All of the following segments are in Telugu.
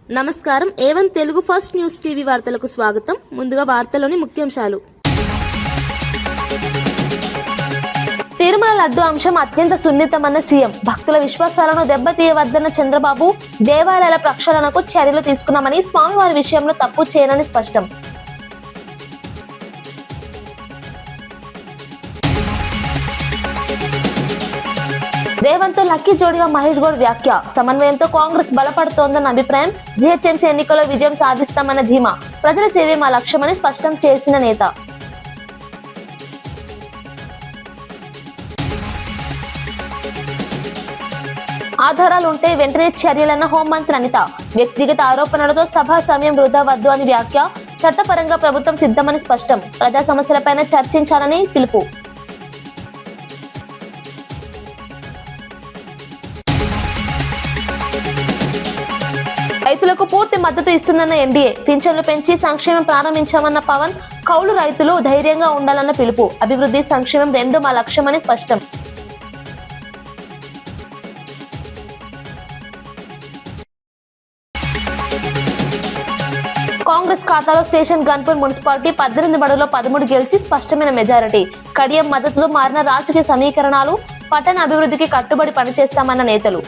నమస్కారం. A1 Telugu first news TV వార్తలకు స్వాగతం. ముందుగా వార్తలోని ముఖ్యాంశాలు. తిరుమల లడ్డు అంశం అత్యంత సున్నితమన్న సీఎం. భక్తుల విశ్వాసాలను దెబ్బతీయవద్దన్న చంద్రబాబు. దేవాలయాల ప్రక్షాళనకు చర్యలు తీసుకున్నామని, స్వామివారి విషయంలో తప్పు చేయనని స్పష్టం. రేవంత్ తో లక్కీ జోడిగా మహేష్ గౌడ్ వ్యాఖ్య. సమన్వయంతో కాంగ్రెస్ బలపడుతోందన్న అభిప్రాయం. జీహెచ్ఎంసీ ఎన్నికల్లో విజయం సాధిస్తామన్న ధీమా. ప్రజల సేవే మా లక్ష్యమని స్పష్టం చేసిన నేత. ఆధారాలుంటే వెంటనే చర్యలన్న హోంమంత్రి అనిత. వ్యక్తిగత ఆరోపణలతో సభా సమయం వృధా వద్దు అని వ్యాఖ్య. చట్టపరంగా ప్రభుత్వం సిద్ధమని స్పష్టం. ప్రజా సమస్యలపైన చర్చించాలని పిలుపు. రైతులకు పూర్తి మద్దతు ఇస్తుందన్న ఎన్డీఏ. పింఛన్లు పెంచి సంక్షేమం ప్రారంభించామన్న పవన్. కౌలు రైతులు ధైర్యంగా ఉండాలన్న పిలుపు. అభివృద్ధి సంక్షేమం రెండు మా లక్ష్యమని స్పష్టం. కాంగ్రెస్ ఖాతాలో స్టేషన్ గన్పూర్ మున్సిపాలిటీ 18 బడుల్లో 13 గెలిచి స్పష్టమైన మెజారిటీ. కడియం మద్దతుతో మారిన రాజకీయ సమీకరణాలు. పట్టణ అభివృద్ధికి కట్టుబడి పనిచేస్తామన్న నేతలు.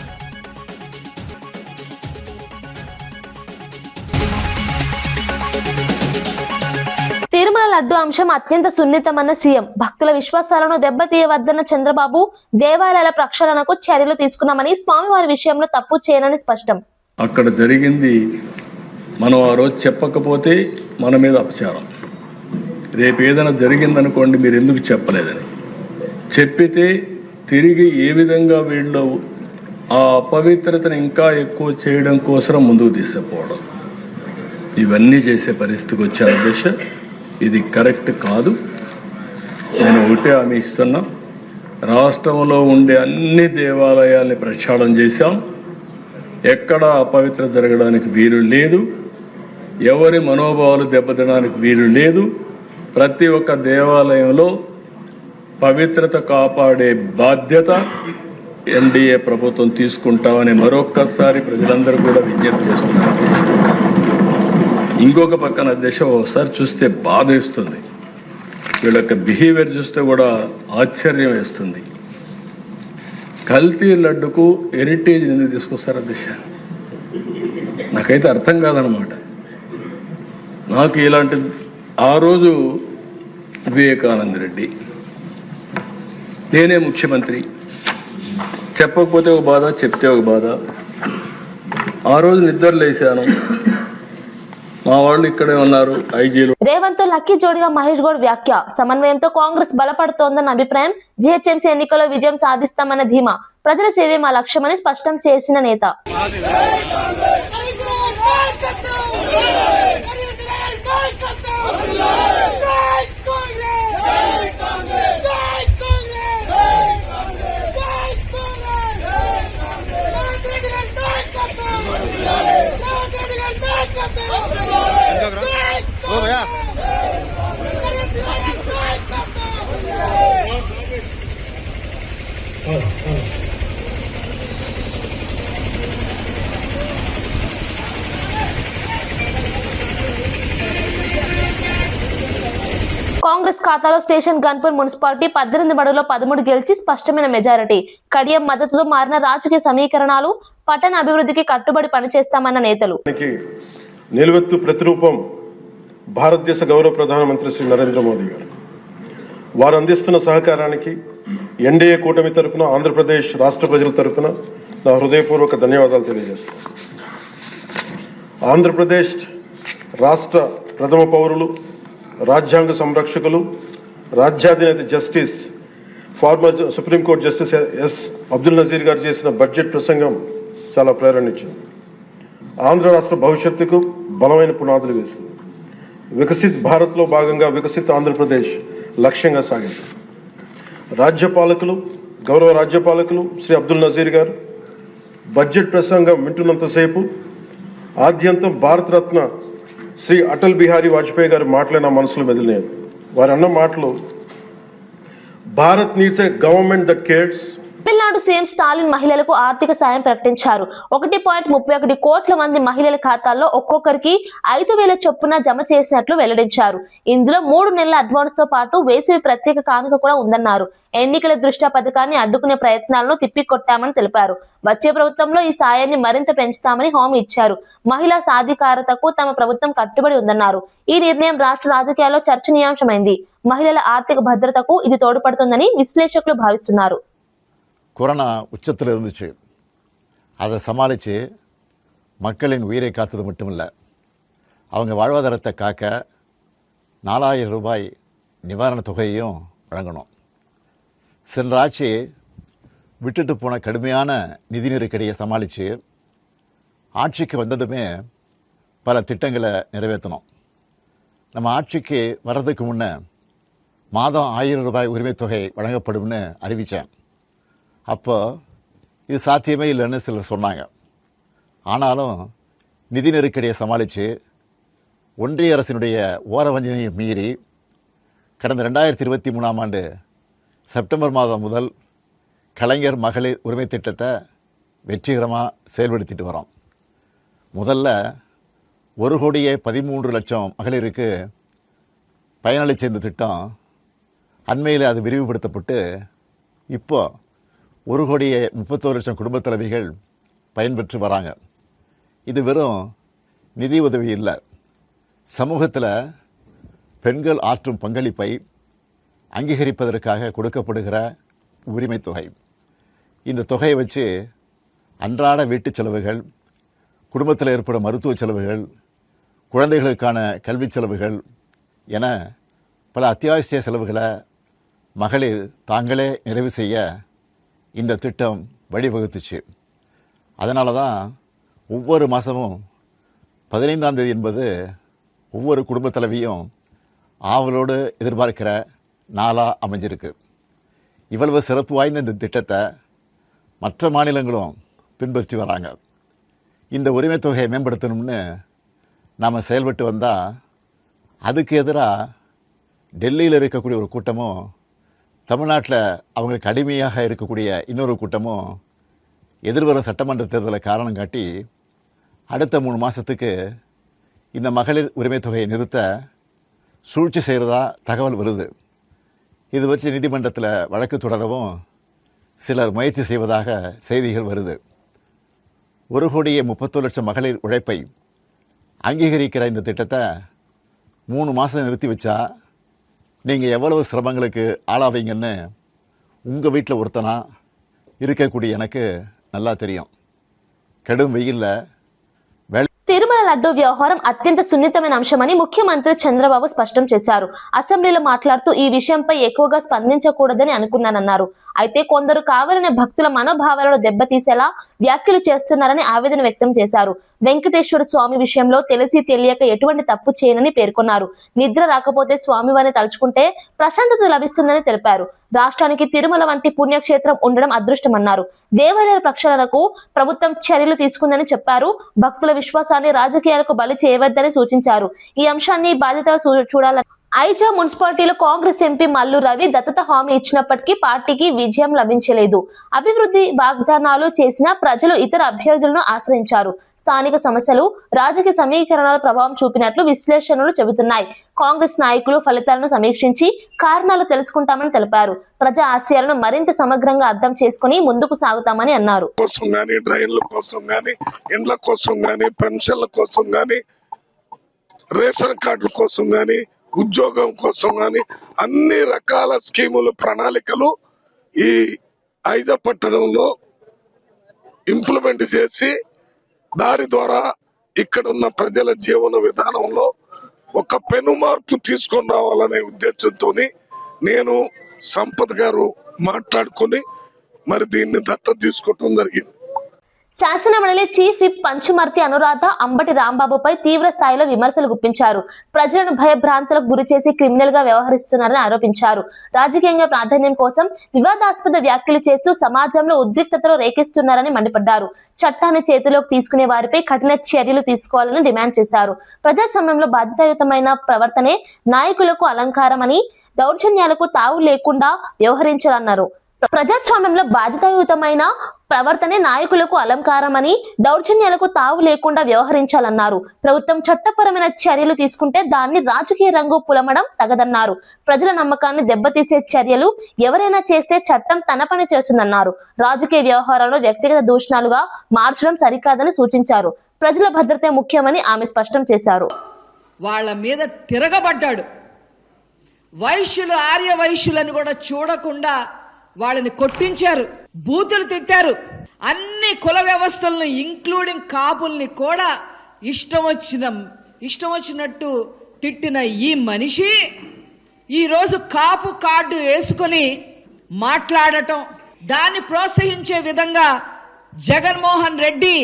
తిరుమల లడ్డు అంశం అత్యంత సున్నితమన్న సీఎం. భక్తుల విశ్వాసాలను దెబ్బతీయవద్దన్న చంద్రబాబు. దేవాలయాల ప్రక్షాళనకు చర్యలు తీసుకున్నామని, స్వామివారి విషయంలో తప్పు చేయనని స్పష్టం. అక్కడ జరిగింది మనం ఆ రోజు చెప్పకపోతే మన మీద అపచారం. రేపు ఏదైనా జరిగిందనుకోండి, మీరు ఎందుకు చెప్పలేదని చెప్పితే తిరిగి ఏ విధంగా వీళ్ళు ఆ అపవిత్రతను ఇంకా ఎక్కువ చేయడం కోసం ముందుకు తీసుకుపోవడం, ఇవన్నీ చేసే పరిస్థితికి వచ్చే దశ. ఇది కరెక్ట్ కాదు. నేను ఒకటే హామీ ఇస్తున్నా, రాష్ట్రంలో ఉండే అన్ని దేవాలయాల్ని ప్రక్షాళన చేశాం. ఎక్కడ అపవిత్ర జరగడానికి వీలు లేదు. ఎవరి మనోభావాలు దెబ్బతినడానికి వీలు లేదు. ప్రతి ఒక్క దేవాలయంలో పవిత్రత కాపాడే బాధ్యత ఎన్డీఏ ప్రభుత్వం తీసుకుంటామని మరొక్కసారి ప్రజలందరూ కూడా విజ్ఞప్తి చేస్తున్నారు. ఇంకొక పక్కన దశ ఒకసారి చూస్తే బాధ వేస్తుంది. వీళ్ళ యొక్క బిహేవియర్ చూస్తే కూడా ఆశ్చర్యం వేస్తుంది. కల్తీ లడ్డుకు హెరిటేజ్ ఎందుకు తీసుకొస్తారా దిశ? నాకైతే అర్థం కాదనమాట. నాకు ఇలాంటి ఆ రోజు వివేకానంద రెడ్డి, నేనే ముఖ్యమంత్రి, చెప్పకపోతే ఒక బాధ, చెప్తే ఒక బాధ. ఆ రోజు నిద్రలేశాను, మా వాళ్ళు ఇక్కడే ఉన్నారు. ఐజీలు. రేవంత్ తో లక్కీ జోడిగా మహేష్ గౌడ్ వ్యాఖ్య. సమన్వయంతో కాంగ్రెస్ బలపడుతోందన్న అభిప్రాయం. జీహెచ్ఎంసీ ఎన్నికల్లో విజయం సాధిస్తామన్న ధీమా. ప్రజల సేవే మా లక్ష్యమని స్పష్టం చేసిన నేత. కాంగ్రెస్ ఖాతాలో స్టేషన్ గన్పూర్ మున్సిపాలిటీ 18 బడుల్లో 13 గెలిచి స్పష్టమైన మెజారిటీ. కడియం మద్దతుతో మారిన రాజకీయ సమీకరణాలు. పట్టణ అభివృద్ధికి కట్టుబడి పనిచేస్తామన్న నేతలు. నిలువెత్తు ప్రతిరూపం భారతదేశ గౌరవ ప్రధానమంత్రి శ్రీ నరేంద్ర మోదీ గారు. వారు అందిస్తున్న సహకారానికి ఎన్డీఏ కూటమి తరఫున, ఆంధ్రప్రదేశ్ రాష్ట్ర ప్రజల తరఫున నా హృదయపూర్వక ధన్యవాదాలు తెలియజేస్తున్నాను. ఆంధ్రప్రదేశ్ రాష్ట్ర ప్రథమ పౌరులు, రాజ్యాంగ సంరక్షకులు, రాజ్యాధినేత justice former supreme court justice S Abdul Nazeer గారు చేసిన బడ్జెట్ ప్రసంగం చాలా ప్రేరణ ఇచ్చింది. ఆంధ్ర రాష్ట్ర భవిష్యత్తుకు బలమైన పునాదులు వేస్తుంది. వికసిత్ భారత్లో భాగంగా వికసిత్ ఆంధ్రప్రదేశ్ లక్ష్యంగా సాగింది. గౌరవ రాజ్యపాలకులు శ్రీ అబ్దుల్ నజీర్ గారు బడ్జెట్ ప్రసంగం వింటున్నంతసేపు ఆద్యంతం భారతరత్న శ్రీ అటల్ బిహారీ వాజ్పేయి గారు మాటలే నా మనసులో మెదిలినాయి. వారు అన్న మాటలు, Bharat needs a government that cares, Tamil Nadu CM Stalin మహిళలకు ఆర్థిక సాయం ప్రకటించారు. 1.31 కోట్ల మంది మహిళల ఖాతాల్లో ఒక్కొక్కరికి 5,000 చొప్పున జమ చేసినట్లు వెల్లడించారు. ఇందులో 3 నెలల అడ్వాన్స్ తో పాటు వేసవి ప్రత్యేక కానుక కూడా ఉందన్నారు. ఎన్నికల దృష్ట్యా పథకాన్ని అడ్డుకునే ప్రయత్నాలను తిప్పికొట్టామని తెలిపారు. వచ్చే ప్రభుత్వంలో ఈ సాయాన్ని మరింత పెంచుతామని హామీ ఇచ్చారు. మహిళా సాధికారతకు తమ ప్రభుత్వం కట్టుబడి ఉందన్నారు. ఈ నిర్ణయం రాష్ట్ర రాజకీయాల్లో చర్చనీయాంశమైంది. మహిళల ఆర్థిక భద్రతకు ఇది తోడ్పడుతుందని విశ్లేషకులు భావిస్తున్నారు. கொரோனா உச்சத்தில் இருந்துச்சு. அதை சமாளித்து மக்களின் உயிரை காத்தது மட்டும் இல்லை, அவங்க வாழ்வாதாரத்தை காக்க 4,000 ரூபாய் நிவாரணத் தொகையையும் வழங்கணும். சென்ற ஆட்சி விட்டுட்டு போன கடுமையான நிதி நெருக்கடியை சமாளித்து ஆட்சிக்கு வந்ததுமே பல திட்டங்களை நிறைவேற்றணும். நம்ம ஆட்சிக்கு வர்றதுக்கு முன்னே மாதம் 1,000 ரூபாய் உரிமைத் தொகை வழங்கப்படும்னு அறிவித்தேன். அப்போ இது சாத்தியமே இல்லைன்னு சிலர் சொன்னாங்க. ஆனாலும் நிதி நெருக்கடியை சமாளித்து ஒன்றிய அரசினுடைய ஓரவஞ்சனையை மீறி கடந்த 2023ஆம் ஆண்டு செப்டம்பர் மாதம் முதல் கலைஞர் மகளிர் உரிமை திட்டத்தை வெற்றிகரமாக செயல்படுத்திட்டு வரோம். முதல்ல 1,13,00,000 மகளிருக்கு பயனளித்த இந்த திட்டம் அண்மையில் அது விரிவுபடுத்தப்பட்டு இப்போ 1,31,00,000 குடும்பத் தலைவிகள் பயன்பெற்று வராங்க. இது வெறும் நிதி உதவி இல்லை, சமூகத்தில் பெண்கள் ஆற்றும் பங்களிப்பை அங்கீகரிப்பதற்காக கொடுக்கப்படுகிற உரிமை தொகை. இந்த தொகையை வச்சு அன்றாட வீட்டு செலவுகள், குடும்பத்தில் ஏற்படும் மருத்துவ செலவுகள், குழந்தைகளுக்கான கல்வி செலவுகள் என பல அத்தியாவசிய செலவுகளை மகளிர் தாங்களே நிறைவு செய்ய இந்த திட்டம் வழிவகுத்துச்சு. அதனால தான் ஒவ்வொரு மாதமும் 15ஆம் தேதி என்பது ஒவ்வொரு குடும்ப தலைவியும் ஆவலோடு எதிர்பார்க்கிற நாளாக அமைஞ்சிருக்கு. இவ்வளவு சிறப்பு வாய்ந்த இந்த திட்டத்தை மற்ற மாநிலங்களும் பின்பற்றி வராங்க. இந்த உரிமை தொகையை மேம்படுத்தணும்னு நாம் செயல்பட்டு வந்தால் அதுக்கு எதிராக டெல்லியில் இருக்கக்கூடிய ஒரு கூட்டமும் தமிழ்நாட்டில் அவங்களுக்கு அடிமையாக இருக்கக்கூடிய இன்னொரு கூட்டமும் எதிர்வரும் சட்டமன்ற தேர்தலை காரணம் காட்டி அடுத்த 3 மாதத்துக்கு இந்த மகளிர் உரிமை தொகையை நிறுத்த சூழ்ச்சி செய்கிறதா தகவல் வருது. இது வச்சு நீதிமன்றத்தில் வழக்கு தொடரவும் சிலர் முயற்சி செய்வதாக செய்திகள் வருது. 1,31,00,000 மகளிர் உழைப்பை அங்கீகரிக்கிற இந்த திட்டத்தை 3 மாதம் நிறுத்தி வச்சா நீங்கள் எவ்வளவு சிரமங்களுக்கு ஆளாவீங்கன்னு உங்கள் வீட்டில் ஒருத்தனா இருக்கக்கூடிய எனக்கு நல்லா தெரியும். கடும் வெயிலில் తిరుమల లడ్డూ వ్యవహారం అత్యంత సున్నితమైన అంశమని ముఖ్యమంత్రి చంద్రబాబు స్పష్టం చేశారు. అసెంబ్లీలో మాట్లాడుతూ ఈ విషయంపై ఎక్కువగా స్పందించకూడదని అనుకున్నానన్నారు. అయితే కొందరు కావాలనే భక్తుల మనోభావాలను దెబ్బతీసేలా వ్యాఖ్యలు చేస్తున్నారని ఆవేదన వ్యక్తం చేశారు. వెంకటేశ్వర స్వామి విషయంలో తెలిసి తెలియక ఎటువంటి తప్పు చేయనని పేర్కొన్నారు. నిద్ర రాకపోతే స్వామివారిని తలుచుకుంటే ప్రశాంతత లభిస్తుందని తెలిపారు. రాష్ట్రానికి తిరుమల వంటి పుణ్యక్షేత్రం ఉండడం అదృష్టమన్నారు. దేవాలయాల ప్రక్షాళనకు ప్రభుత్వం చర్యలు తీసుకుందని చెప్పారు. భక్తుల విశ్వాసాన్ని రాజకీయాలకు బలి చేయవద్దని సూచించారు. ఈ అంశాన్ని బాధ్యతగా చూడాలని ఐజా మున్సిపాలిటీలో కాంగ్రెస్ ఎంపీ మల్లు రవి దత్తత హామీ ఇచ్చినప్పటికీ పార్టీకి విజయం లభించలేదు. అభివృద్ధి వాగ్దానాలు చేసిన ప్రజలు ఇతర అభ్యర్థులను ఆశ్రయించారు. స్థానిక సమస్యలు రాజకీయ సమీకరణాల ప్రభావం చూపినట్లు విశ్లేషణలు చెబుతున్నాయి. కాంగ్రెస్ నాయకులు ఫలితాలను సమీక్షించి కారణాలు తెలుసుకుంటామని తెలిపారు. ప్రజా ఆశయాలను మరింత సమగ్రంగా అర్థం చేసుకుని ముందుకు సాగుతామని అన్నారు. డ్రైన్ల కోసం గానీ, ఇండ్ల కోసం గానీ, పెన్షన్ల కోసం గానీ, రేషన్ కార్డుల కోసం గానీ, ఉద్యోగం కోసం గానీ అన్ని రకాల స్కీములు, ప్రణాళికలు ఈ ఐజా పట్టణంలో ఇంప్లిమెంట్ చేసి దాని ద్వారా ఇక్కడ ఉన్న ప్రజల జీవన విధానంలో ఒక పెను మార్పు తీసుకొని రావాలనే ఉద్దేశంతో నేను సంపత్ గారు మాట్లాడుకుని మరి దీన్ని దత్తత తీసుకోవటం జరిగింది. శాసనమండలి చీఫ్ విప్ పంచుమర్తి అనురాధ అంబటి రాంబాబుపై తీవ్ర స్థాయిలో విమర్శలు గుప్పించారు. ప్రజలను భయభ్రాంతులకు గురి చేసి క్రిమినల్ గా వ్యవహరిస్తున్నారని ఆరోపించారు. రాజకీయంగా ప్రాధాన్యం కోసం వివాదాస్పద వ్యాఖ్యలు చేస్తూ సమాజంలో ఉద్రిక్తతలు రేకిస్తున్నారని మండిపడ్డారు. చట్టాన్ని చేతిలోకి తీసుకునే వారిపై కఠిన చర్యలు తీసుకోవాలని డిమాండ్ చేశారు. ప్రజాస్వామ్యంలో బాధ్యతాయుతమైన ప్రవర్తనే నాయకులకు అలంకారమని, దౌర్జన్యాలకు తావు లేకుండా వ్యవహరించాలన్నారు. ప్రజాస్వామ్యంలో బాధ్యతాయుతమైన ప్రవర్తనే నాయకులకు అలంకారమని, దౌర్జన్యాలకు తావు లేకుండా వ్యవహరించాలన్నారు. ప్రభుత్వం చట్టపరమైన చర్యలు తీసుకుంటే దాన్ని రాజకీయ రంగు పులమడం తగదన్నారు. ప్రజల నమ్మకాన్ని దెబ్బతీసే చర్యలు ఎవరైనా చేస్తే చట్టం తన పని చేస్తుందన్నారు. రాజకీయ వ్యవహారాలను వ్యక్తిగత దూషణలుగా మార్చడం సరికాదని సూచించారు. ప్రజల భద్రతే ముఖ్యమని ఆమె స్పష్టం చేశారు. వాళ్ళ మీద తిరగబడ్డాడు. వైశ్యులు, ఆర్య వైశ్యులను కూడా చూడకుండా వాళ్ళని కొట్టించారు, బూతులు తిట్టారు. అన్ని కుల వ్యవస్థలను ఇంక్లూడింగ్ కాపుల్ని కూడా ఇష్టం వచ్చినట్టు తిట్టిన ఈ మనిషి ఈరోజు కాపు కార్డు వేసుకొని మాట్లాడటం, దాన్ని ప్రోత్సహించే విధంగా జగన్మోహన్ రెడ్డి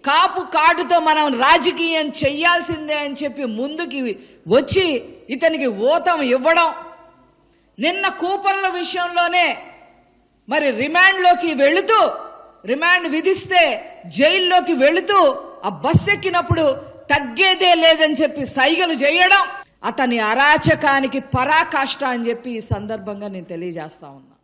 కాపు కార్డుతో మనం రాజకీయం చెయ్యాల్సిందే అని చెప్పి ముందుకి వచ్చి ఇతనికి ఊతం ఇవ్వడం, నిన్న కూపన్ల విషయంలోనే మరి రిమాండ్లోకి వెళుతూ, రిమాండ్ విధిస్తే జైల్లోకి వెళుతూ ఆ బస్ ఎక్కినప్పుడు తగ్గేదే లేదని చెప్పి సైగలు చేయడం అతని అరాచకానికి పరాకాష్ట అని చెప్పి ఈ సందర్భంగా నేను తెలియజేస్తా ఉన్నా.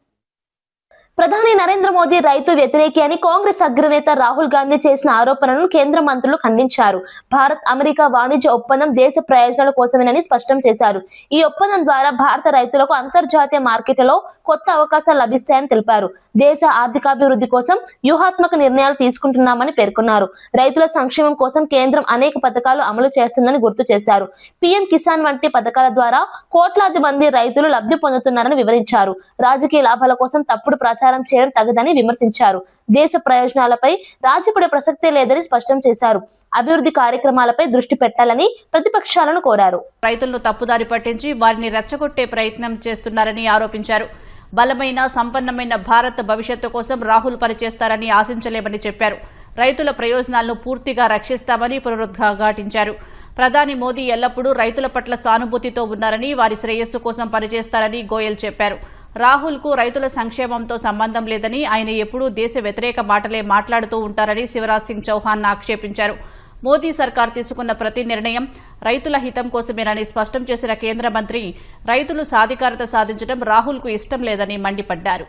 ప్రధాని నరేంద్ర మోదీ రైతు వ్యతిరేకి అని కాంగ్రెస్ అగ్రనేత రాహుల్ గాంధీ చేసిన ఆరోపణలను కేంద్ర మంత్రులు ఖండించారు. భారత్ అమెరికా వాణిజ్య ఒప్పందం దేశ ప్రయోజనాల కోసమేనని స్పష్టం చేశారు. ఈ ఒప్పందం ద్వారా భారత రైతులకు అంతర్జాతీయ మార్కెట్లలో కొత్త అవకాశాలు లభిస్తాయని తెలిపారు. దేశ ఆర్థికాభివృద్ధి కోసం వ్యూహాత్మక నిర్ణయాలు తీసుకుంటున్నామని పేర్కొన్నారు. రైతుల సంక్షేమం కోసం కేంద్రం అనేక పథకాలు అమలు చేస్తుందని గుర్తు చేశారు. పీఎం కిసాన్ వంటి పథకాల ద్వారా కోట్లాది మంది రైతులు లబ్ధి పొందుతున్నారని వివరించారు. రాజకీయ లాభాల కోసం తప్పుడు ప్రచారం చేయడం తగదని విమర్శించారు. దేశ ప్రయోజనాలపై రాజీపడే ప్రసక్తే లేదని స్పష్టం చేశారు. అభివృద్ధి కార్యక్రమాలపై దృష్టి పెట్టాలని ప్రతిపక్షాలను కోరారు. రైతులను తప్పుదారి పట్టించి వారిని రెచ్చగొట్టే ప్రయత్నం చేస్తున్నారని ఆరోపించారు. బలమైన సంపన్నమైన భారత్ భవిష్యత్తు కోసం రాహుల్ పనిచేస్తారని ఆశించలేమని చెప్పారు. రైతుల ప్రయోజనాలను పూర్తిగా రక్షిస్తామని పునరుద్ఘాటించారు. ప్రధాని మోదీ ఎల్లప్పుడూ రైతుల పట్ల సానుభూతితో ఉన్నారని, వారి శ్రేయస్సు కోసం పనిచేస్తారని గోయల్ చెప్పారు. రాహుల్ కు రైతుల సంక్షేమంతో సంబంధం లేదని, ఆయన ఎప్పుడూ దేశ వ్యతిరేక మాటలే మాట్లాడుతూ ఉంటారని శివరాజ్ సింగ్ చౌహాన్ ఆక్షేపించారు. మోదీ సర్కార్ తీసుకున్న ప్రతి నిర్ణయం రైతుల హితం కోసమేనని స్పష్టం చేసిన కేంద్ర మంత్రి, రైతులు సాధికారత సాధించడం రాహుల్ కు ఇష్టం లేదని మండిపడ్డారు.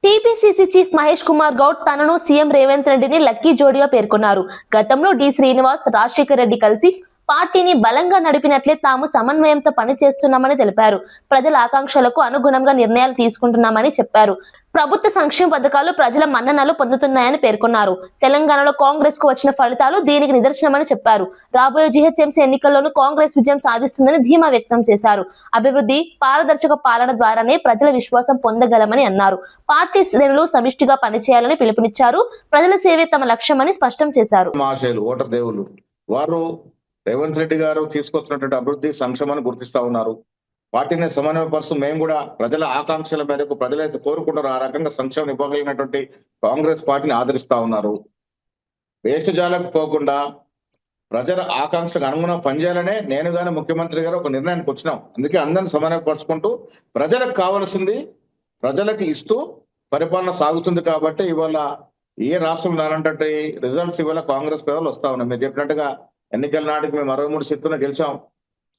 టీపీసీసీ చీఫ్ మహేష్ కుమార్ గౌడ్ తనను సీఎం రేవంత్ రెడ్డిని లక్కీ జోడిగా పేర్కొన్నారు. గతంలో డి శ్రీనివాస్, రాజశేఖర్ రెడ్డి కలిసి పార్టీని బలంగా నడిపినట్లే తాము సమన్వయంతో పనిచేస్తున్నామని తెలిపారు. ప్రజల ఆకాంక్షలకు అనుగుణంగా నిర్ణయాలు తీసుకుంటున్నామని చెప్పారు. ప్రభుత్వ సంక్షేమ పథకాలు ప్రజల మన్ననలు పొందుతున్నాయని పేర్కొన్నారు. తెలంగాణలో కాంగ్రెస్ కు వచ్చిన ఫలితాలు దీనికి నిదర్శనమని చెప్పారు. రాబోయే జీహెచ్ఎంసీ ఎన్నికల్లోనూ కాంగ్రెస్ విజయం సాధిస్తుందని ధీమా వ్యక్తం చేశారు. అభివృద్ధి, పారదర్శక పాలన ద్వారానే ప్రజల విశ్వాసం పొందగలమని అన్నారు. పార్టీ శ్రేణులు సమిష్టిగా పనిచేయాలని పిలుపునిచ్చారు. ప్రజల సేవే తమ లక్ష్యమని స్పష్టం చేశారు. రేవంత్ రెడ్డి గారు తీసుకొచ్చినటువంటి అభివృద్ధి సంక్షేమాన్ని గుర్తిస్తా ఉన్నారు. పార్టీని సమన్వయపరుస్తూ మేము కూడా ప్రజల ఆకాంక్షల మేరకు ప్రజలైతే కోరుకుంటారు ఆ రకంగా సంక్షేమం ఇవ్వగలిగినటువంటి కాంగ్రెస్ పార్టీని ఆదరిస్తా ఉన్నారు. వేస్ట్ జాలకు పోకుండా ప్రజల ఆకాంక్షకు అనుగుణంగా పనిచేయాలనే నేను కానీ ముఖ్యమంత్రి గారు ఒక నిర్ణయానికి వచ్చినాం. అందుకే అందరిని సమన్వయపరుచుకుంటూ ప్రజలకు కావాల్సింది ప్రజలకు ఇస్తూ పరిపాలన సాగుతుంది. కాబట్టి ఇవాళ ఏ రాష్ట్రంలో రానంటే రిజల్ట్స్ ఇవాళ కాంగ్రెస్ పేదలు వస్తా ఉన్నాయి. మీరు చెప్పినట్టుగా ఎన్నికల నాటికి మేము 63 సీట్లను గెలిచాం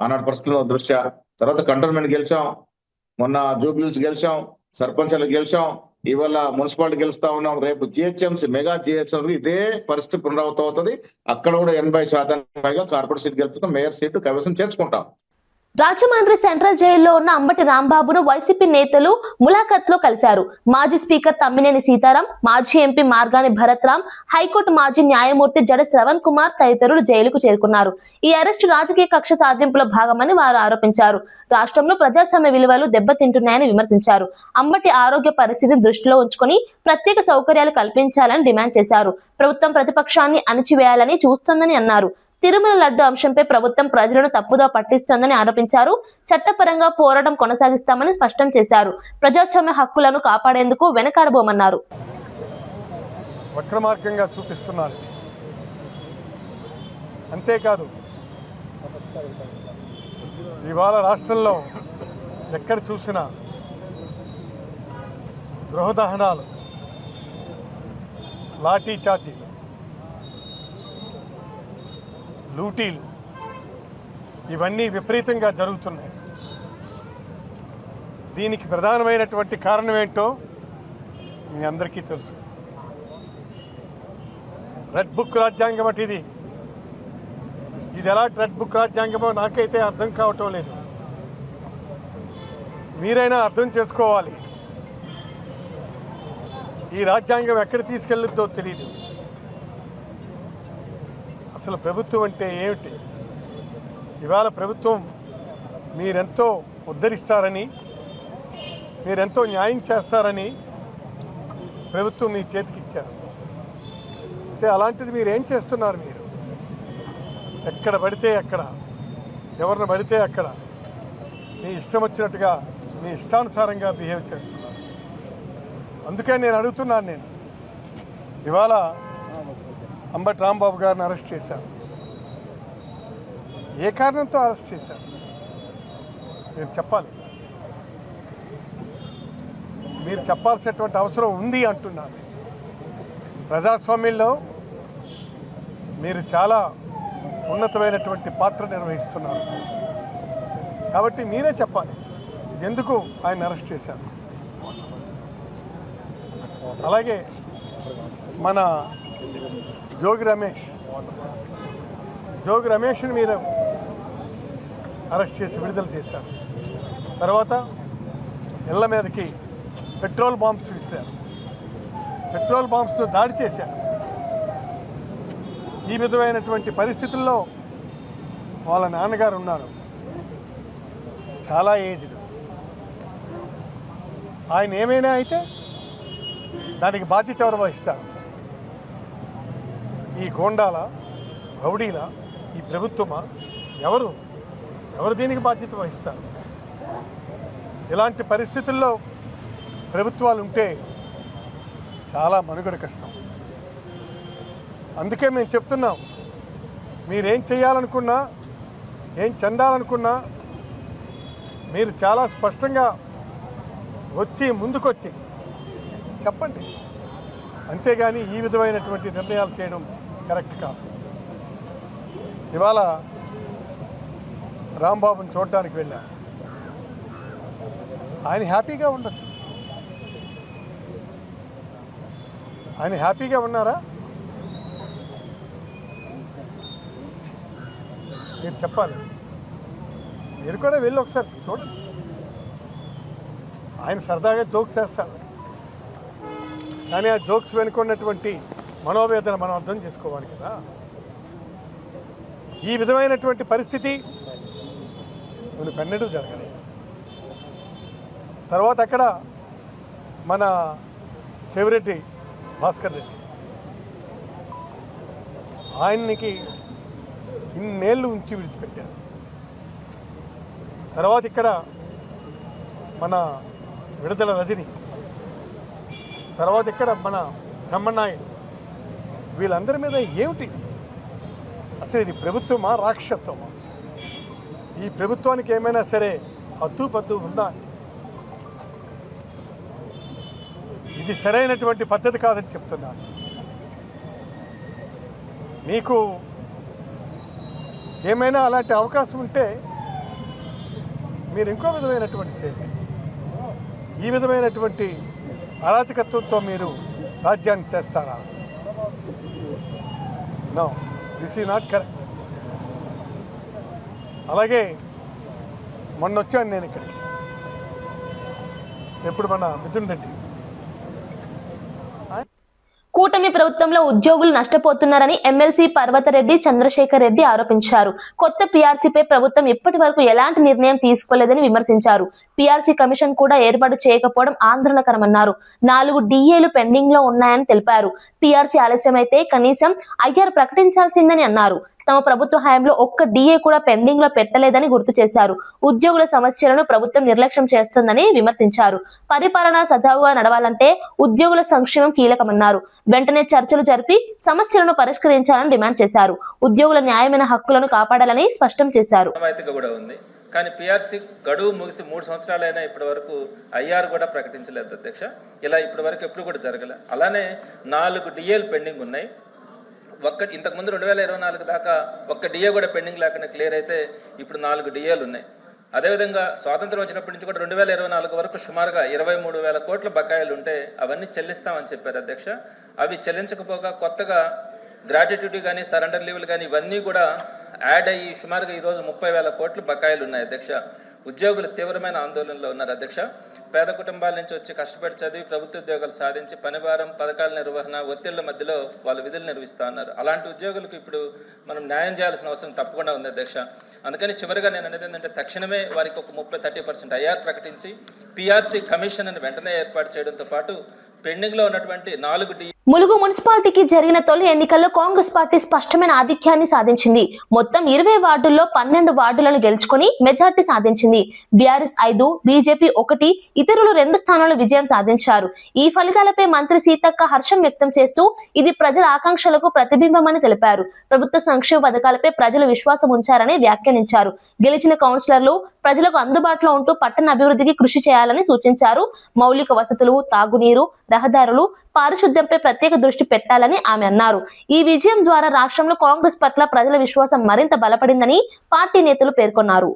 ఆనాటి పరిస్థితుల దృష్ట్యా. తర్వాత కంటోన్మెంట్ గెలిచాం, మొన్న జూబ్లీస్ గెలిచాం, సర్పంచ్లు గెలిచాం, ఇవాళ మున్సిపాలిటీ గెలుస్తా ఉన్నాం. రేపు జిహెచ్ఎంసీ, మెగా జిహెచ్ఎంసీ ఇదే పరిస్థితి పునరావృతం అవుతుంది. అక్కడ కూడా 80% పైగా కార్పొరేట్ సీట్ గెలుపుతాం, మేయర్ సీటు కైవసం చేసుకుంటాం. రాజమండ్రి సెంట్రల్ జైల్లో ఉన్న అంబటి రాంబాబును వైసీపీ నేతలు ములాఖత్ లో కలిశారు. మాజీ స్పీకర్ తమ్మినేని సీతారాం, మాజీ ఎంపీ మార్గాని భరత్ రామ్, హైకోర్టు మాజీ న్యాయమూర్తి జడ శ్రవణ్ కుమార్ తదితరులు జైలుకు చేరుకున్నారు. ఈ అరెస్టు రాజకీయ కక్ష సాధింపుల భాగమని వారు ఆరోపించారు. రాష్ట్రంలో ప్రజాస్వామ్య విలువలు దెబ్బతింటున్నాయని విమర్శించారు. అంబటి ఆరోగ్య పరిస్థితిని దృష్టిలో ఉంచుకొని ప్రత్యేక సౌకర్యాలు కల్పించాలని డిమాండ్ చేశారు. ప్రభుత్వం ప్రతిపక్షాన్ని అణిచివేయాలని చూస్తోందని అన్నారు. తిరుమల లడ్డు అంశంపై ప్రభుత్వం ప్రజలను తప్పుదో పట్టిస్తోందని ఆరోపించారు. చట్టపరంగా పోరాటం కొనసాగిస్తామని స్పష్టం చేశారు. ప్రజాస్వామ్య హక్కులను కాపాడేందుకు వెనకాడబోమన్నారు. వక్రమార్గంగా చూపిస్తున్నారు. అంతేకాదు ఇవాళ రాష్ట్రంలో ఎక్కడ చూసినా గృహదహనాలు, లాఠీ చార్జీలు, లూటీలు ఇవన్నీ విపరీతంగా జరుగుతున్నాయి. దీనికి ప్రధానమైనటువంటి కారణం ఏంటో మీ అందరికీ తెలుసు. రెడ్ బుక్ రాజ్యాంగం అంటే ఇది ఎలా రెడ్ బుక్ రాజ్యాంగమో నాకైతే అర్థం కావటం లేదు. మీరైనా అర్థం చేసుకోవాలి. ఈ రాజ్యాంగం ఎక్కడ తీసుకెళ్ళుద్దో తెలియదు. అసలు ప్రభుత్వం అంటే ఏమిటి? ఇవాళ ప్రభుత్వం మీరెంతో ఉద్ధరిస్తారని, మీరెంతో న్యాయం చేస్తారని ప్రభుత్వం మీ చేతికి ఇచ్చారు. అయితే అలాంటిది మీరేం చేస్తున్నారు? మీరు ఎక్కడ పడితే అక్కడ, ఎవరిని పడితే అక్కడ మీ ఇష్టం వచ్చినట్టుగా, మీ ఇష్టానుసారంగా బిహేవ్ చేస్తున్నారు. అందుకే నేను అడుగుతున్నాను, ఇవాళ అంబటి రాంబాబు గారిని అరెస్ట్ చేశారు. ఏ కారణంతో అరెస్ట్ చేశారు? మీరు చెప్పాలి. మీరు చెప్పాల్సినటువంటి అవసరం ఉంది అంటున్నాను. ప్రజాస్వామ్యంలో మీరు చాలా ఉన్నతమైనటువంటి పాత్ర నిర్వహిస్తున్నారు. కాబట్టి మీరే చెప్పాలి ఎందుకు ఆయన అరెస్ట్ చేశారు. అలాగే మన జోగి రమేష్ని మీరు అరెస్ట్ చేసి విడుదల చేశారు. తర్వాత ఇళ్ల మీదకి పెట్రోల్ బాంబ్స్ ఇస్తారు, పెట్రోల్ బాంబ్స్తో దాడి చేశారు. ఈ విధమైనటువంటి పరిస్థితుల్లో వాళ్ళ నాన్నగారు ఉన్నారు, చాలా ఏజ్డ్. ఆయన ఏమైనా అయితే దానికి బాధ్యత ఎవరు వహిస్తారు? ఈ గోండాల, రౌడీల, ఈ ప్రభుత్వమా? ఎవరు దీనికి బాధ్యత వహిస్తారు? ఇలాంటి పరిస్థితుల్లో ప్రభుత్వాలు ఉంటే చాలా మనుగడ కష్టం. అందుకే మేము చెప్తున్నాం, మీరేం చేయాలనుకున్నా, ఏం చెందాలనుకున్నా మీరు చాలా స్పష్టంగా ముందుకొచ్చి చెప్పండి. అంతేగాని ఈ విధమైనటువంటి నిర్ణయాలు చేయడం కరెక్ట్ కాదు. ఇవాళ రాంబాబుని చూడడానికి వెళ్ళా, ఆయన హ్యాపీగా ఉండొచ్చు. ఆయన హ్యాపీగా ఉన్నారా? మీరు చెప్పాలి. మీరు కూడా వెళ్ళి ఒకసారి చూడండి. ఆయన సరదాగా జోక్స్ చేస్తారు, కానీ ఆ జోక్స్ వెనుకున్నటువంటి మనోవేదన మనం అర్థం చేసుకోవాలి కదా. ఈ విధమైనటువంటి పరిస్థితి పెన్నడూ జరగలేదు. తర్వాత అక్కడ మన చెవిరెడ్డి భాస్కర్ రెడ్డి, ఆయనకి ఇన్నేళ్ళు ఉంచి విడిచిపెట్టారు. తర్వాత ఇక్కడ మన విడుదల రజని, తర్వాత ఇక్కడ మన బ్రహ్మనాయుడు, వీళ్ళందరి మీద ఏమిటి అసలు? ఇది ప్రభుత్వమా, రాక్షసత్వమా? ఈ ప్రభుత్వానికి ఏమైనా సరే హద్దు ఉందా? ఇది సరైనటువంటి పద్ధతి కాదని చెప్తున్నాను. మీకు ఏమైనా అలాంటి అవకాశం ఉంటే మీరు ఇంకో విధమైనటువంటి చేయండి. ఈ విధమైనటువంటి అరాచకత్వంతో మీరు రాజ్యాన్ని చేస్తారా? No, this is not correct. అలాగే మొన్న వచ్చాను నేను ఇక్కడికి, ఎప్పుడు మన మిథున్ రెడ్డి. కూటమి ప్రభుత్వంలో ఉద్యోగులు నష్టపోతున్నారని ఎమ్మెల్సీ పర్వతరెడ్డి చంద్రశేఖర్ రెడ్డి ఆరోపించారు. కొత్త పీఆర్సీపై ప్రభుత్వం ఇప్పటి వరకు ఎలాంటి నిర్ణయం తీసుకోలేదని విమర్శించారు. పీఆర్సీ కమిషన్ కూడా ఏర్పాటు చేయకపోవడం ఆందోళనకరమన్నారు. 4 డిఏలు పెండింగ్ లో ఉన్నాయని తెలిపారు. పీఆర్సీ ఆలస్యమైతే కనీసం ఐఆర్ ప్రకటించాల్సిందని అన్నారు. తమ ప్రభుత్వ హయాంలో ఒక్క డిఏ కూడా పెండింగ్ లో పెట్టలేదని గుర్తు చేశారు. ఉద్యోగుల సమస్యలను ప్రభుత్వం నిర్లక్ష్యం చేస్తోందని విమర్శించారు. పరిపాలన సజావుగా నడవాలంటే ఉద్యోగుల సంక్షేమం కీలకమన్నారు. వెంటనే చర్చలు జరిపి సమస్యలను పరిష్కరించాలని డిమాండ్ చేశారు. ఉద్యోగుల న్యాయమైన హక్కులను కాపాడాలని స్పష్టం చేశారు. కానీ పీఆర్సీ గడువు ముగిసి 3 సంవత్సరాలైనా ఇప్పటి వరకు ఐఆర్ కూడా ప్రకటించలేదు అధ్యక్ష. ఇలా ఇప్పటి వరకు ఎప్పుడు కూడా జరగలే. అలానే 4 డిఏలు పెండింగ్ ఉన్నాయి. ఇంతకుముందు 2024 దాకా ఒక్క డిఏ కూడా పెండింగ్ లేకుండా క్లియర్ అయితే ఇప్పుడు 4 డిఏలు ఉన్నాయి. అదేవిధంగా స్వాతంత్రం వచ్చినప్పటి నుంచి కూడా 2024 వరకు సుమారుగా 23,000 కోట్ల బకాయిలు ఉంటే అవన్నీ చెల్లిస్తామని చెప్పారు అధ్యక్ష. అవి చెల్లించకపోగా కొత్తగా గ్రాట్యుటీ కానీ సరెండర్ లీవ్లు కానీ ఇవన్నీ కూడా యాడ్ అయ్యి సుమారుగా ఈరోజు 30,000 కోట్ల బకాయిలు ఉన్నాయి అధ్యక్ష. ఉద్యోగులు తీవ్రమైన ఆందోళనలో ఉన్నారు అధ్యక్ష. పేద కుటుంబాల నుంచి వచ్చి కష్టపడి చదివి ప్రభుత్వ ఉద్యోగాలు సాధించి పనిభారం, పథకాల నిర్వహణ, ఒత్తిళ్ల మధ్యలో వాళ్ళ విధులు నిర్వహిస్తూ ఉన్నారు. అలాంటి ఉద్యోగులకు ఇప్పుడు మనం న్యాయం చేయాల్సిన అవసరం తప్పకుండా ఉంది అధ్యక్ష. అందుకని చివరిగా నేను అనేది ఏంటంటే తక్షణమే వారికి ఒక 30% ఐఆర్ ప్రకటించి పిఆర్సీ కమిషన్ అని వెంటనే ఏర్పాటు చేయడంతో పాటు పెండింగ్ లో ఉన్నటువంటి 4 ములుగు మున్సిపాలిటీకి జరిగిన తొలి ఎన్నికల్లో కాంగ్రెస్ పార్టీ స్పష్టమైన ఆధిక్యాన్ని సాధించింది. మొత్తం 20 వార్డుల్లో 12 వార్డులను గెలుచుకొని మెజార్టీ సాధించింది. బీఆర్ఎస్ 5, బీజేపీ 1, ఇతరులు 2 స్థానాల్లో విజయం సాధించారు. ఈ ఫలితాలపై మంత్రి సీతక్క హర్షం వ్యక్తం చేస్తూ ఇది ప్రజల ఆకాంక్షలకు ప్రతిబింబమని తెలిపారు. ప్రభుత్వ సంక్షేమ పథకాలపై ప్రజలు విశ్వాసం ఉంచారని వ్యాఖ్యానించారు. గెలిచిన కౌన్సిలర్లు ప్రజలకు అందుబాటులో ఉంటూ పట్టణ అభివృద్ధికి కృషి చేయాలని సూచించారు. మౌలిక వసతులు, తాగునీరు, రహదారులు, పారిశుద్ధ్యంపై ప్రత్యేక దృష్టి పెట్టాలని ఆమె అన్నారు. ఈ విజయం ద్వారా రాష్ట్రంలో కాంగ్రెస్ పట్ల ప్రజల విశ్వాసం మరింత బలపడిందని పార్టీ నేతలు పేర్కొన్నారు.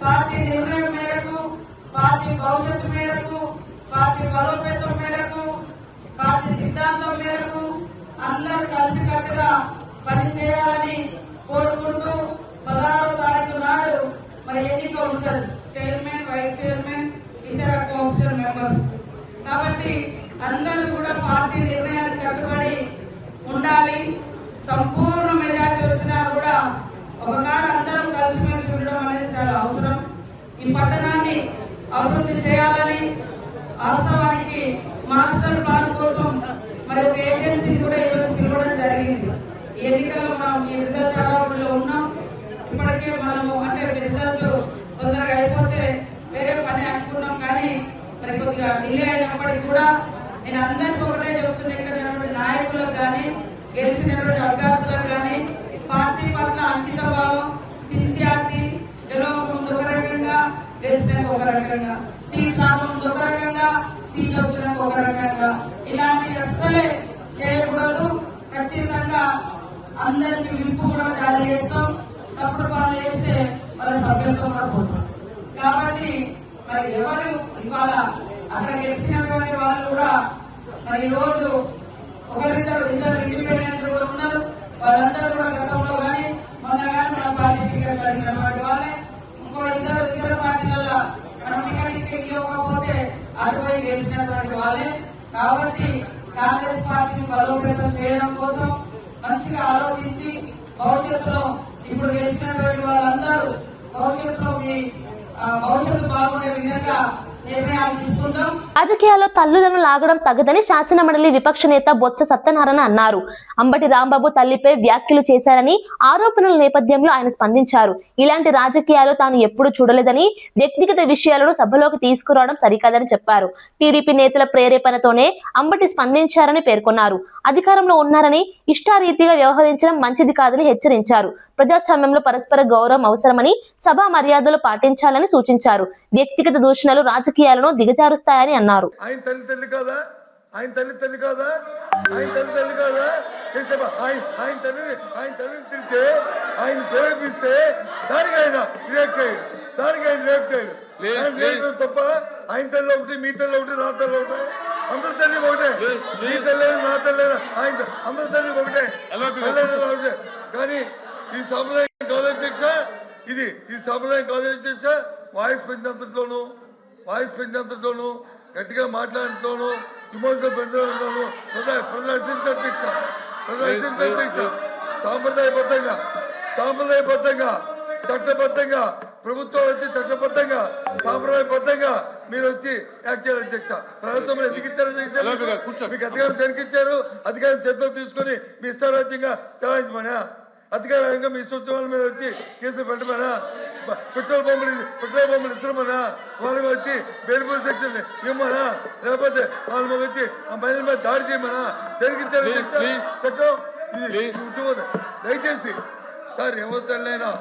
పార్టీ నిర్ణయం మేరకు, పార్టీ భవిష్యత్తు మేరకు, పార్టీ బలోపేతం మేరకు, పార్టీ సిద్ధాంతం మేరకు అందరూ కలిసికట్టుగా పనిచేయాలని కోరుకుంటూ 16వ తారీఖు నాడు మరి ఎన్నిక ఉంటుంది. చైర్మన్, వైస్ చైర్మన్, ఇతర కౌన్సిల్ మెంబర్స్. కాబట్టి అందరూ కూడా పార్టీ నిర్ణయానికి కట్టుబడి ఉండాలి. సంపూర్ణ మెజార్టీ వచ్చినా కూడా ఒకనాడు అందరం కలిసిమెలిసి ఉండడం అనేది చాలా అవసరం. ఈ పట్టణాన్ని అభివృద్ధి చేయాలని వాస్తవానికి మాస్టర్ ప్లాన్ కోసం మరి ఒక ఏజెన్సీ కూడా ఈరోజు పిలవడం జరిగింది. ఈ ఎన్నికల్లో మనం ఈ రిజల్ట్ అడవుల్లో ఉన్నాం. ఇప్పటికే మనము అంటే రిజల్ట్ తొందరగా అయిపోతే వేరే పని అనుకున్నాం, కానీ మరి కొద్దిగా డిలే అయినప్పటికీ కూడా నేను అందరికీ ఒకటే చెప్తున్నా, ఇక్కడ నాయకులకు కానీ గెలిచినటువంటి అభ్యర్థులకు కానీ పార్టీ పట్ల అంకిత భావం, సిన్సియారిటీ, గెలవక ముందు ఒక రకంగా, గెలిచినాక ఒక రకంగా, సీట్ రాకముందు ఒక రకంగా, సీట్లు వచ్చినాక ఒక రకంగా, ఇలాంటి అస్సలే చేయకూడదు. ఖచ్చితంగా అందరికి విప్పు కూడా జారీ చేస్తాం. తప్పుడు పనులు చేస్తే వాళ్ళ సభ్యత్వం కూడా పోతాం. కాబట్టి మరి ఎవరు ఇవాళ అక్కడ గెలిచినటువంటి వాళ్ళు కూడా మరి ఈ రోజు ఇద్దరు ఇండిపెండెంట్ కూడా ఉన్నారు. వాళ్ళందరూ కూడా గతంలో కానీ మొన్న కానీ మన పార్టీ టికెట్ అడిగినటువంటి వాళ్ళే. ఇంకో ఇతర పార్టీలలో మనం టికెట్ ఇవ్వకపోతే అటువైపు గెలిచినటువంటి వాళ్ళే. కాబట్టి కాంగ్రెస్ పార్టీని బలోపేతం చేయడం కోసం మంచిగా ఆలోచించి భవిష్యత్తులో ఇప్పుడు గెలిచినటువంటి వాళ్ళందరూ భవిష్యత్తులో మీ భవిష్యత్తు బాగుండే విధంగా రాజకీయాల్లో తల్లులను లాగడం తగదని శాసనమండలి విపక్ష నేత బొత్స సత్యనారాయణ అన్నారు. అంబటి రాంబాబు తల్లిపై వ్యాఖ్యలు చేశారని ఆరోపణల నేపథ్యంలో ఆయన స్పందించారు. ఇలాంటి రాజకీయాలు తాను ఎప్పుడూ చూడలేదని, వ్యక్తిగత విషయాలను సభలోకి తీసుకురావడం సరికాదని చెప్పారు. టీడీపీ నేతల ప్రేరేపణతోనే అంబటి స్పందించారని పేర్కొన్నారు. అధికారంలో ఉన్నారని ఇష్టారీతిగా వ్యవహరించడం మంచిది కాదని హెచ్చరించారు. ప్రజాస్వామ్యంలో పరస్పర గౌరవం అవసరమని, సభా మర్యాదలు పాటించాలని సూచించారు. వ్యక్తిగత దూషణలు రాజకీయాలను దిగజారుస్తాయని అన్నారు. ఆయన తల్లి కాదా, ఆయన తల్లి కాదా, ఆయన తల్లి కాదా, ఆయన తల్లిని తిరిగితే ఆయన ప్రేరేపిస్తే దానికి ఆయన రియాక్ట్ అయ్యాడు, తప్ప ఆయన తల్లి ఒకటి, మీ తల్లి ఒకటి, నా తల్లి ఒకటి, అందరి తల్లి ఒకటే. మీ తల్లి, నా తల్లి, ఆయన అందరి తల్లి ఒకటే. కానీ ఈ సాంప్రదాయం కాదు అధ్యక్ష, ఈ సాంప్రదాయం కాదు అధ్యక్ష. వాయిస్ పెంచేంతట్లోనూ గట్టిగా మాట్లాడటంలోనూ విమర్శలు పెంచడంలోనూ ప్రదర్శించ సాంప్రదాయబద్ధంగా చట్టబద్ధంగా ప్రభుత్వం వచ్చి చట్టబద్ధంగా సాంప్రదాయబద్ధంగా మీరు వచ్చి యాక్ట్ చేయాలి అధ్యక్ష. ప్రభుత్వం ఎందుకు ఇచ్చారు అధ్యక్ష? మీకు అధికారం దేనికి ఇచ్చారు? అధికారం చేతిలో తీసుకొని మీ ఇష్టారాజ్యంగా చలాయించమనా? అధికారంగా మీ సూచనల మీద వచ్చి కేసులు పెట్టమనా? పెట్రోల్ పంపులు ఇస్తున్నామనా? వాళ్ళకి వచ్చి బెయిల్బుల్ సెక్షన్ ఇవ్వమనా? లేకపోతే వాళ్ళ మీద వచ్చి ఆ మహిళల మీద దాడి చేయమనా? దేనికి ఇచ్చారు చట్టం? ఇది దయచేసి సార్ ఎవరు తల్లైనా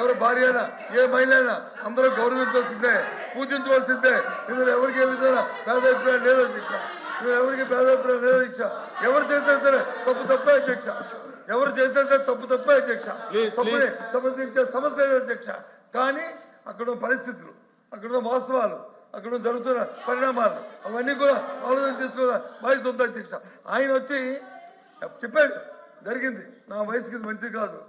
ఎవరు భార్య అయినా ఏ మహిళ అయినా అందరూ గౌరవించాల్సిందే, పూజించవలసిందే. ఇందులో ఎవరికి ఏ విధంగా భేదాభిప్రాయం లేదు అధ్యక్ష. ఇందులో ఎవరికి భేదాభిప్రాయం లేదు అధ్యక్ష. ఎవరు చేసినా సరే తప్పే అధ్యక్ష. ఎవరు చేసినా సరే తప్పే అధ్యక్ష. తప్పుని సమర్థించే సమస్య లేదు అధ్యక్ష. కానీ అక్కడ పరిస్థితులు, అక్కడ వాస్తవాలు, అక్కడ జరుగుతున్న పరిణామాలు అవన్నీ కూడా ఆలోచన తీసుకున్న బాధ్యత ఉంది అధ్యక్ష. ఆయన వచ్చి చెప్పాడు, జరిగింది, నా వయసుకి మంచిది కాదు.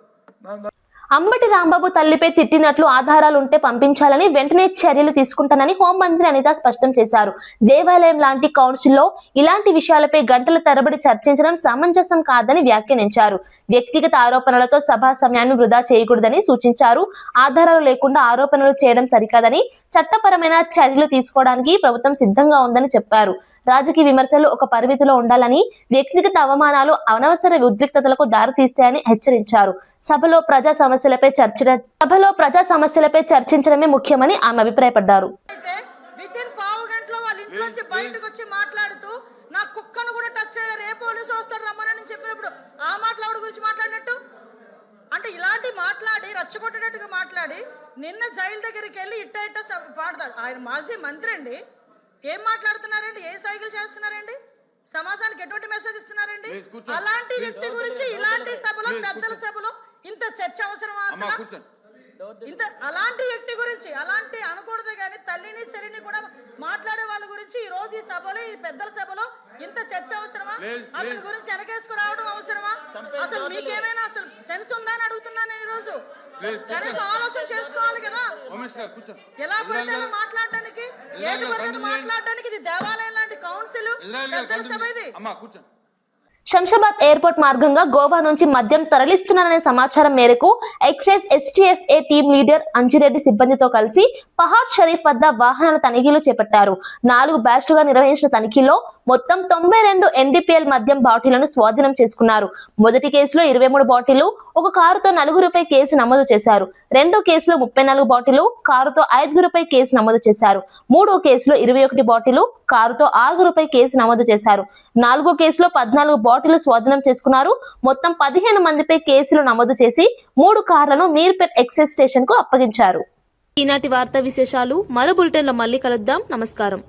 అంబటి రాంబాబు తల్లిపై తిట్టినట్లు ఆధారాలుంటే పంపించాలని వెంటనే చర్యలు తీసుకుంటానని హోంమంత్రి అనిత స్పష్టం చేశారు. దేవాలయం లాంటి కౌన్సిల్లో ఇలాంటి విషయాలపై గంటల తరబడి చర్చించడం సమంజసం కాదని వ్యాఖ్యానించారు. వ్యక్తిగత ఆరోపణలతో సభా సమయాన్ని వృధా చేయకూడదని సూచించారు. ఆధారాలు లేకుండా ఆరోపణలు చేయడం సరికాదని, చట్టపరమైన చర్యలు తీసుకోవడానికి ప్రభుత్వం సిద్ధంగా ఉందని చెప్పారు. రాజకీయ విమర్శలు ఒక పరిమితిలో ఉండాలని, వ్యక్తిగత అవమానాలు అనవసర ఉద్రిక్తతలకు దారితీస్తాయని హెచ్చరించారు. సభలో ప్రజా సమస్యలపై చర్చించడమే ముఖ్యమని ఆమె అభిప్రాయపడ్డారు. పావు గంటలో వాళ్ళ ఇంట్లోంచి బయటకు వచ్చి మాట్లాడుతూ నా కుక్కను కూడా టచ్ చేయలేరు, ఏ పోలీసు వస్తారు రమ్మని చెప్పినప్పుడు ఆ మాట్లాడు గురించి మాట్లాడినట్టు అంటే ఇలాంటి మాట్లాడి రచ్చగొట్టేటట్టుగా మాట్లాడి నిన్న జైలు దగ్గరికి వెళ్ళి ఇట్ట పాడతాడు. ఆయన మాజీ మంత్రి అండి, ఏం మాట్లాడుతున్నారండి, ఏ సైకిల్ చేస్తున్నారండి, సమాజానికి ఎటువంటి మెసేజ్ ఇస్తున్నారండి? అలాంటి వ్యక్తి గురించి ఇలాంటి సభలో, పెద్దల సభలో ఇంత చర్చ అవసరమా? ఇంత అలాంటి వ్యక్తి గురించి అలాంటి అనకూడదు కానీ తల్లిని చెల్లిని కూడా మాట్లాడే వాళ్ళ గురించి ఈ రోజు ఈ సభలో, ఈ పెద్దల సభలో ఇంత చర్చ అవసరమా? అతని గురించి వెనకేసుకు రావడం అవసరమా? అసలు మీకేమైనా అసలు సెన్స్ ఉందా అని అడుగుతున్నాను నేను. ఈ రోజు కనీసం ఆలోచన చేసుకోవాలి కదా. ఎలా పడితే అలా మాట్లాడడానికి, ఏది పడితే మాట్లాడడానికి ఇది దేవాలయం లాంటి కౌన్సిల్, పెద్దల సభ ఇది. శంషాబాద్ ఎయిర్పోర్ట్ మార్గంగా గోవా నుంచి మద్యం తరలిస్తున్నారనే సమాచారం మేరకు excise STFA team leader Anji Reddy సిబ్బందితో కలిసి పహాడ్ షరీఫ్ వద్ద వాహనాల తనిఖీలు చేపట్టారు. 4 బ్యాచ్లుగా నిర్వహించిన తనిఖీలో మొత్తం 92 NDPL మద్యం బాటిళ్లను స్వాధీనం చేసుకున్నారు. మొదటి కేసులో 23 బాటిళ్లు, ఒక కారుతో 4గురిపై కేసు నమోదు చేశారు. రెండో కేసులో 34 బాటిళ్లు, కారుతో 5గురిపై కేసు నమోదు చేశారు. మూడో కేసులో 21 బాటిళ్లు, కారుతో 6గురిపై కేసు నమోదు చేశారు. 4గో కేసులో 14 బాటిళ్లు స్వాధీనం చేసుకున్నారు. మొత్తం 15 మందిపై కేసులు నమోదు చేసి 3 కార్లను మీర్పేట్ ఎక్సైజ్ స్టేషన్ కు అప్పగించారు. ఈనాటి వార్తా విశేషాలు మరో బులెటిన్లో మళ్ళీ కలుద్దాం. నమస్కారం.